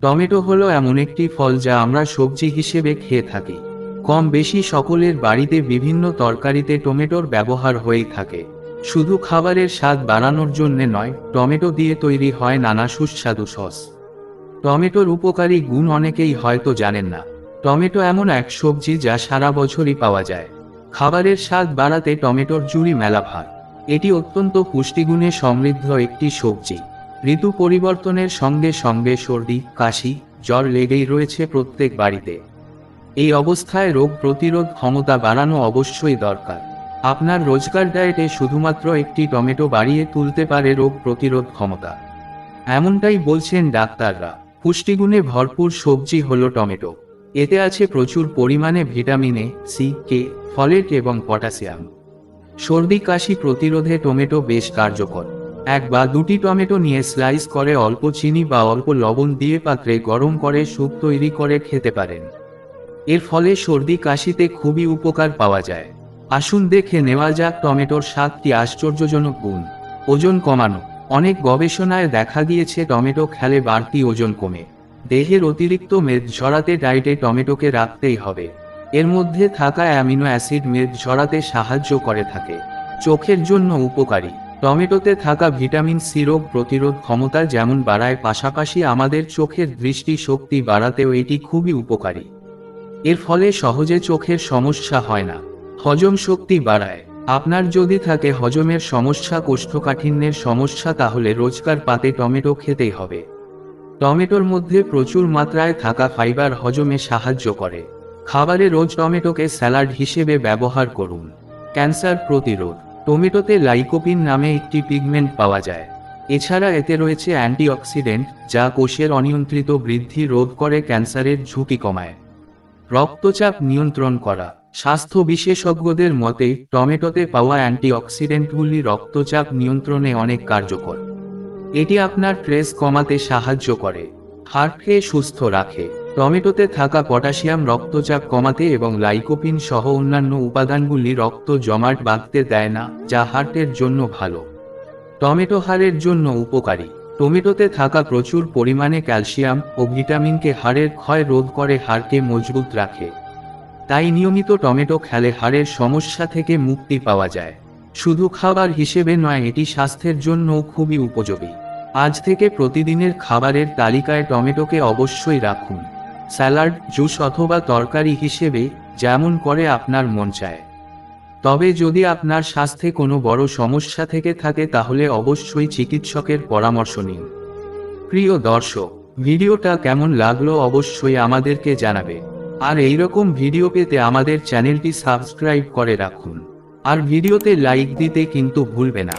Tomato হলো এমন একটি ফল যা আমরা সবজি হিসেবে খেয়ে থাকি। কম বেশি সকলের বাড়িতে বিভিন্ন তরকারিতে টমেটোর ব্যবহার হয়েই থাকে। শুধু খাবারের স্বাদ বাড়ানোর জন্যে নয়, টমেটো দিয়ে তৈরি হয় নানা সুস্বাদু সস। টমেটোর উপকারী গুণ অনেকেই হয়তো জানেন না। টমেটো এমন এক সবজি যা সারা বছরই পাওয়া যায়। খাবারের স্বাদ বাড়াতে টমেটোর জুড়ি মেলা ভার। এটি অত্যন্ত পুষ্টিগুণে সমৃদ্ধ একটি সবজি। ঋতু পরিবর্তনের সঙ্গে সঙ্গে সর্দি, কাশি, জ্বর লেগেই রয়েছে প্রত্যেক বাড়িতে। এই অবস্থায় রোগ প্রতিরোধ ক্ষমতা বাড়ানো অবশ্যই দরকার। আপনার রোজকার ডায়েটে শুধুমাত্র একটি টমেটো বাড়িয়ে তুলতে পারে রোগ প্রতিরোধ ক্ষমতা। এমনটাই বলছেন ডাক্তাররা। পুষ্টিগুণে ভরপুর সবজি হলো টমেটো। এতে আছে প্রচুর পরিমাণে vitamin A, C, K, folate এবং পটাশিয়াম। সর্দি কাশি প্রতিরোধে টমেটো বেশ কার্যকর। এক বা দুটি টমেটো নিয়ে স্লাইস করে অল্প চিনি বা অল্প লবণ দিয়ে পাত্রে গরম করে স্যুপ তৈরি করে খেতে পারেন। এর ফলে সর্দি কাশিতে খুবই উপকার পাওয়া যায়। আসুন দেখে নেওয়া যাক টমেটোর 7টি আশ্চর্যজনক গুণ। ওজন কমানো। অনেক গবেষণায় দেখা গিয়েছে টমেটো খেলে বাড়তি ওজন কমে। দেহের অতিরিক্ত মেদ ঝরাতে ডায়েটে টমেটোকে রাখতেই হবে। এর মধ্যে থাকা অ্যামিনো অ্যাসিড মেদ ঝরাতে সাহায্য করে থাকে। চোখের জন্য উপকারী। টমেটোতে থাকা ভিটামিন সি রোগ প্রতিরোধ ক্ষমতা যেমন বাড়ায়, পাশাপাশি আমাদের চোখের দৃষ্টি শক্তি বাড়াতেও এটি খুবই উপকারী। এর ফলে সহজে চোখের সমস্যা হয় না। হজম শক্তি বাড়ায়। আপনার যদি থাকে হজমের সমস্যা, কোষ্ঠকাঠিন্যের সমস্যা, তাহলে রোজকার পাতে টমেটো খেতেই হবে। টমেটোর মধ্যে প্রচুর মাত্রায় থাকা ফাইবার হজমে সাহায্য করে। খাবারে রোজ টমেটোকে স্যালাড হিসেবে ব্যবহার করুন। ক্যান্সার প্রতিরোধ। টমেটোতে লাইকোপিন নামে একটি পিগমেন্ট পাওয়া যায়। এছাড়া এতে রয়েছে অ্যান্টিঅক্সিডেন্ট, যা কোষের অনিয়ন্ত্রিত বৃদ্ধি রোধ করে ক্যান্সারের ঝুঁকি কমায়। রক্তচাপ নিয়ন্ত্রণ করা। স্বাস্থ্য বিশেষজ্ঞদের মতে টমেটোতে পাওয়া অ্যান্টিঅক্সিডেন্টগুলি রক্তচাপ নিয়ন্ত্রণে অনেক কার্যকর। এটি আপনার স্ট্রেস কমাতে সাহায্য করে, হার্টকে সুস্থ রাখে। টমেটোতে থাকা পটাশিয়াম রক্তচাপ কমাতে এবং লাইকোপিন সহ অন্যান্য উপাদানগুলি রক্ত জমাট বাঁধতে দেয় না, যা হার্টের জন্য ভালো। টমেটো হাড়ের জন্য উপকারী। টমেটোতে থাকা প্রচুর পরিমাণে ক্যালসিয়াম ও ভিটামিনকে হাড়ের ক্ষয় রোধ করে হাড়কে মজবুত রাখে। তাই নিয়মিত টমেটো খেলে হাড়ের সমস্যা থেকে মুক্তি পাওয়া যায়। শুধু খাবার হিসেবে নয়, এটি স্বাস্থ্যের জন্যও খুবই উপযোগী। আজ থেকে প্রতিদিনের খাবারের তালিকায় টমেটোকে অবশ্যই রাখুন। স্যালাড, জুস অথবা তরকারি হিসেবে, যেমন করে আপনার মন চায়। তবে যদি আপনার স্বাস্থ্যে কোনো বড় সমস্যা থেকে থাকে তাহলে অবশ্যই চিকিৎসকের পরামর্শ নিন। প্রিয় দর্শক, ভিডিওটা কেমন লাগলো অবশ্যই আমাদেরকে জানাবে। আর এইরকম ভিডিও পেতে আমাদের চ্যানেলটি সাবস্ক্রাইব করে রাখুন। আর ভিডিওতে লাইক দিতে কিন্তু ভুলবে না।